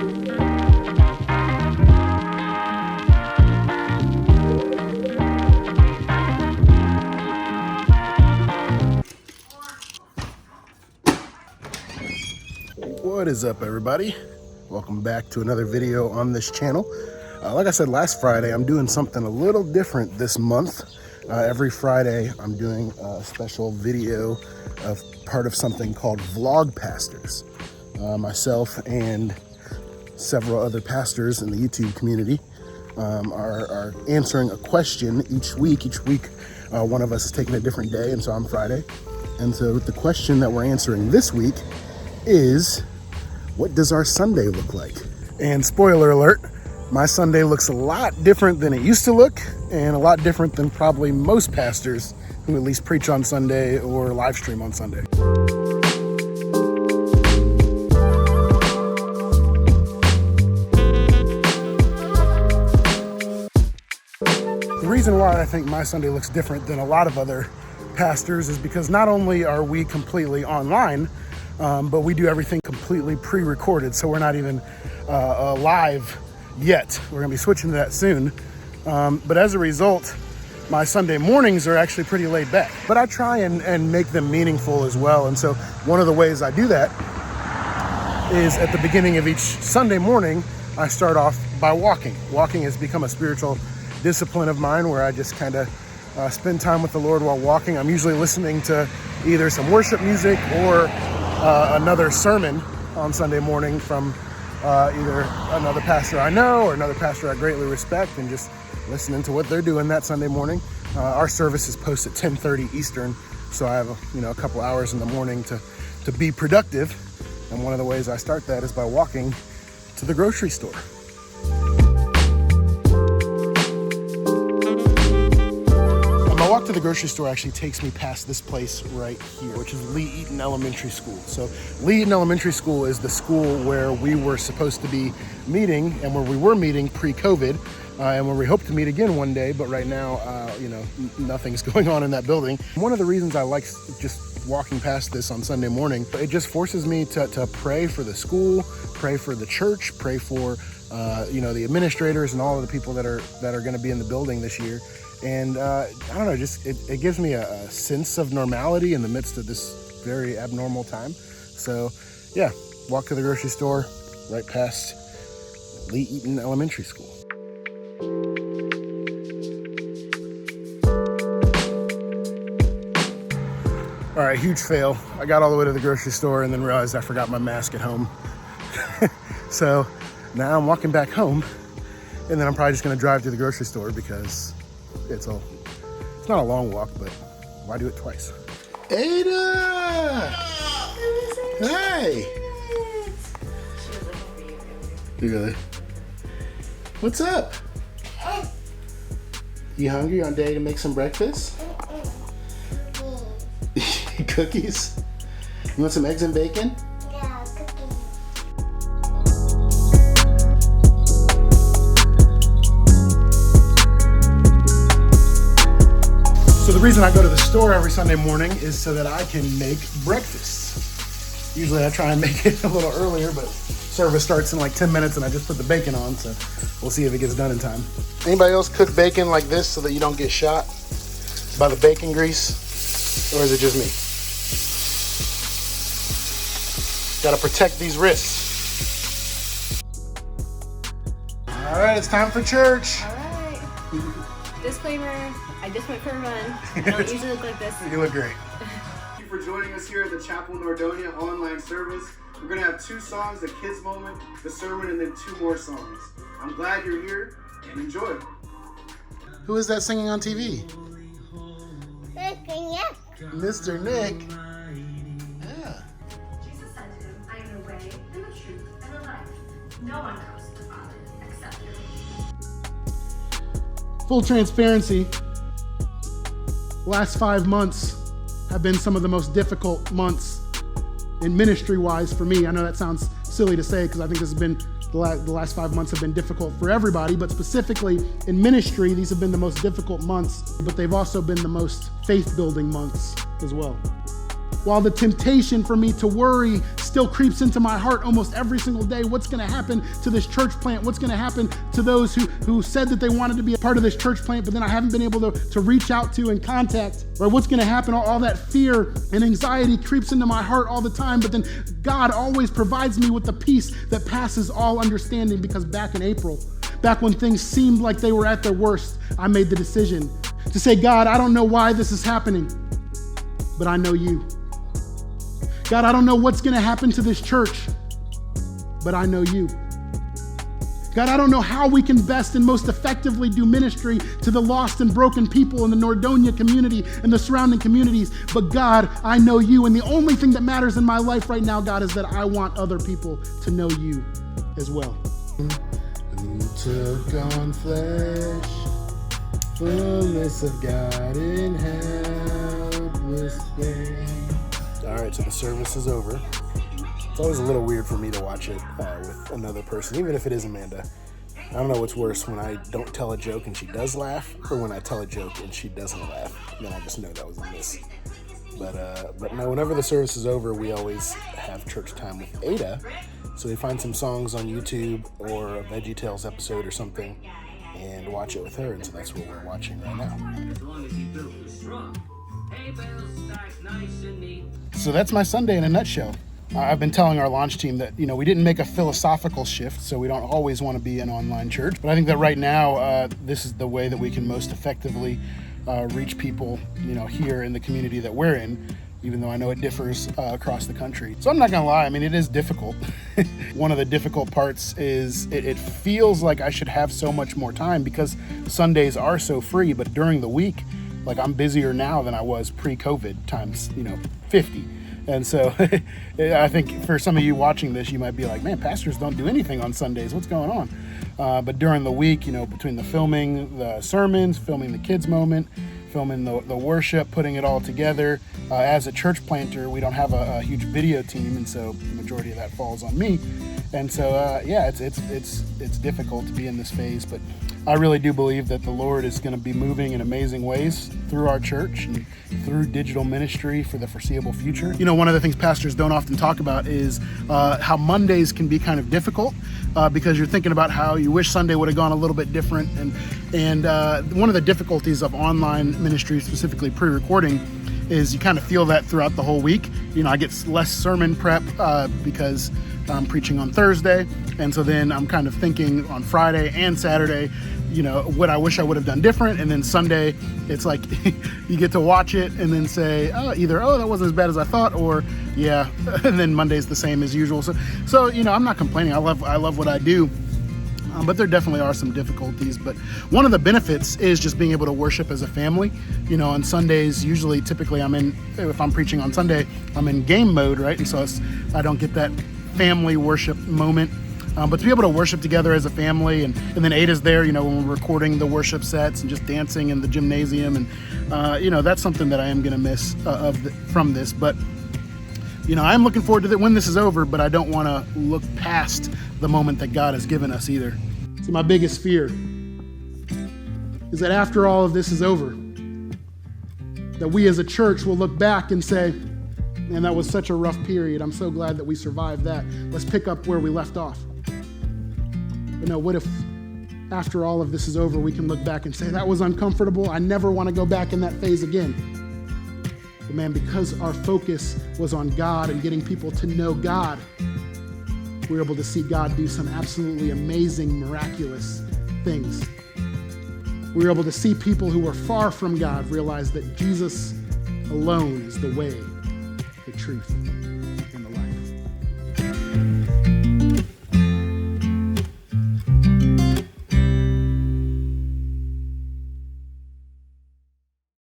What is up, everybody? Welcome back to another video on this channel. Like I said last Friday, I'm doing something a little different this month. Every Friday I'm doing a special video of part of something called Vlog Pastors. Myself and several other pastors in the YouTube community are answering a question each week. One of us is taking a different day, and so I'm Friday. And so the question that we're answering this week is, what does our Sunday look like? And spoiler alert, my Sunday looks a lot different than it used to look, and a lot different than probably most pastors who at least preach on Sunday or live stream on Sunday. The reason why I think my Sunday looks different than a lot of other pastors is because not only are we completely online, but we do everything completely pre-recorded, so we're not even live yet. We're gonna be switching to that soon. But as a result, my Sunday mornings are actually pretty laid back. But I try and make them meaningful as well. And so one of the ways I do that is at the beginning of each Sunday morning, I start off by walking. Walking has become a spiritual discipline of mine where I just kind of spend time with the Lord while walking. I'm usually listening to either some worship music or another sermon on Sunday morning from either another pastor I know or another pastor I greatly respect, and just listening to what they're doing that Sunday morning. Our service is posted at 10:30 Eastern, so I have a couple hours in the morning to be productive. And one of the ways I start that is by walking to the grocery store. My walk to the grocery store actually takes me past this place right here, which is Lee Eaton Elementary School. So Lee Eaton Elementary School is the school where we were supposed to be meeting and where we were meeting pre-COVID, and where we hope to meet again one day. But right now, nothing's going on in that building. One of the reasons I like just walking past this on Sunday morning, it just forces me to pray for the school, pray for the church, pray for the administrators and all of the people that are going to be in the building this year. And I don't know, just it gives me a sense of normality in the midst of this very abnormal time. So yeah, walk to the grocery store right past Lee Eaton Elementary School. All right, huge fail. I got all the way to the grocery store and then realized I forgot my mask at home. So now I'm walking back home, and then I'm probably just gonna drive to the grocery store because it's not a long walk, but why do it twice? Ada! Hey! You really? What's up? You hungry? You on day to make some breakfast? Cookies? You want some eggs and bacon? Yeah, cookies. So the reason I go to the store every Sunday morning is so that I can make breakfast. Usually I try and make it a little earlier, but service starts in like 10 minutes and I just put the bacon on, so we'll see if it gets done in time. Anybody else cook bacon like this so that you don't get shot by the bacon grease? Or is it just me? Gotta protect these wrists. All right, it's time for church. All right. Disclaimer, I just went for a run. I don't usually look like this. You look great. Thank you for joining us here at the Chapel Nordonia online service. We're gonna have 2 songs, the kids moment, the sermon, and then 2 more songs. I'm glad you're here and enjoy. Who is that singing on TV? Mr. Nick. Yeah. Jesus said to him, I am the way, and the truth, and the life. No one comes to the Father except through me. Full transparency, last 5 months have been some of the most difficult months in ministry-wise for me. I know that sounds silly to say because I think this has been the last 5 months have been difficult for everybody, but specifically in ministry, these have been the most difficult months, but they've also been the most faith-building months as well. while the temptation for me to worry still creeps into my heart almost every single day. What's going to happen to this church plant? What's going to happen to those who said that they wanted to be a part of this church plant, but then I haven't been able to reach out to and contact? Right? What's going to happen? All that fear and anxiety creeps into my heart all the time, but then God always provides me with the peace that passes all understanding, because back in April, back when things seemed like they were at their worst, I made the decision to say, God, I don't know why this is happening, but I know you. God, I don't know what's going to happen to this church, but I know you. God, I don't know how we can best and most effectively do ministry to the lost and broken people in the Nordonia community and the surrounding communities, but God, I know you. And the only thing that matters in my life right now, God, is that I want other people to know you as well. Who took on flesh, fullness of God in helpless babe. All right, so the service is over. It's always a little weird for me to watch it with another person, even if it is Amanda. I don't know what's worse, when I don't tell a joke and she does laugh, or when I tell a joke and she doesn't laugh. Then I just know that was a miss. But no, whenever the service is over, we always have church time with Ada. So we find some songs on YouTube or a VeggieTales episode or something and watch it with her. And so that's what we're watching right now. So that's my Sunday in a nutshell. I've been telling our launch team that, we didn't make a philosophical shift, so we don't always want to be an online church. But I think that right now, this is the way that we can most effectively reach people, here in the community that we're in, even though I know it differs across the country. So I'm not gonna lie, it is difficult. One of the difficult parts is it feels like I should have so much more time because Sundays are so free, but during the week, I'm busier now than I was pre-COVID times, 50. And so I think for some of you watching this, you might be like, man, pastors don't do anything on Sundays. What's going on? But during the week, between the filming the sermons, filming the kids moment, filming the worship, putting it all together. As a church planter, we don't have a huge video team, and so the majority of that falls on me. And so, it's difficult to be in this phase, but I really do believe that the Lord is going to be moving in amazing ways through our church and through digital ministry for the foreseeable future. One of the things pastors don't often talk about is how Mondays can be kind of difficult because you're thinking about how you wish Sunday would have gone a little bit different. And one of the difficulties of online ministry, specifically pre-recording, is you kind of feel that throughout the whole week. I get less sermon prep because I'm preaching on Thursday. And so then I'm kind of thinking on Friday and Saturday, what I wish I would have done different. And then Sunday, it's like you get to watch it and then say, either, that wasn't as bad as I thought, or yeah. And then Monday's the same as usual. So I'm not complaining. I love what I do. But there definitely are some difficulties. But one of the benefits is just being able to worship as a family. On Sundays, typically if I'm preaching on Sunday, I'm in game mode, right? And so I don't get that family worship moment. But to be able to worship together as a family, and then Ada's there, when we're recording the worship sets and just dancing in the gymnasium. And, that's something that I am going to miss from this. But, I'm looking forward to when this is over, but I don't want to look past the moment that God has given us either. See, my biggest fear is that after all of this is over, that we as a church will look back and say, man, that was such a rough period. I'm so glad that we survived that. Let's pick up where we left off. But no, what if after all of this is over, we can look back and say, that was uncomfortable. I never want to go back in that phase again. But man, because our focus was on God and getting people to know God, we were able to see God do some absolutely amazing, miraculous things. We were able to see people who were far from God realize that Jesus alone is the way, the truth,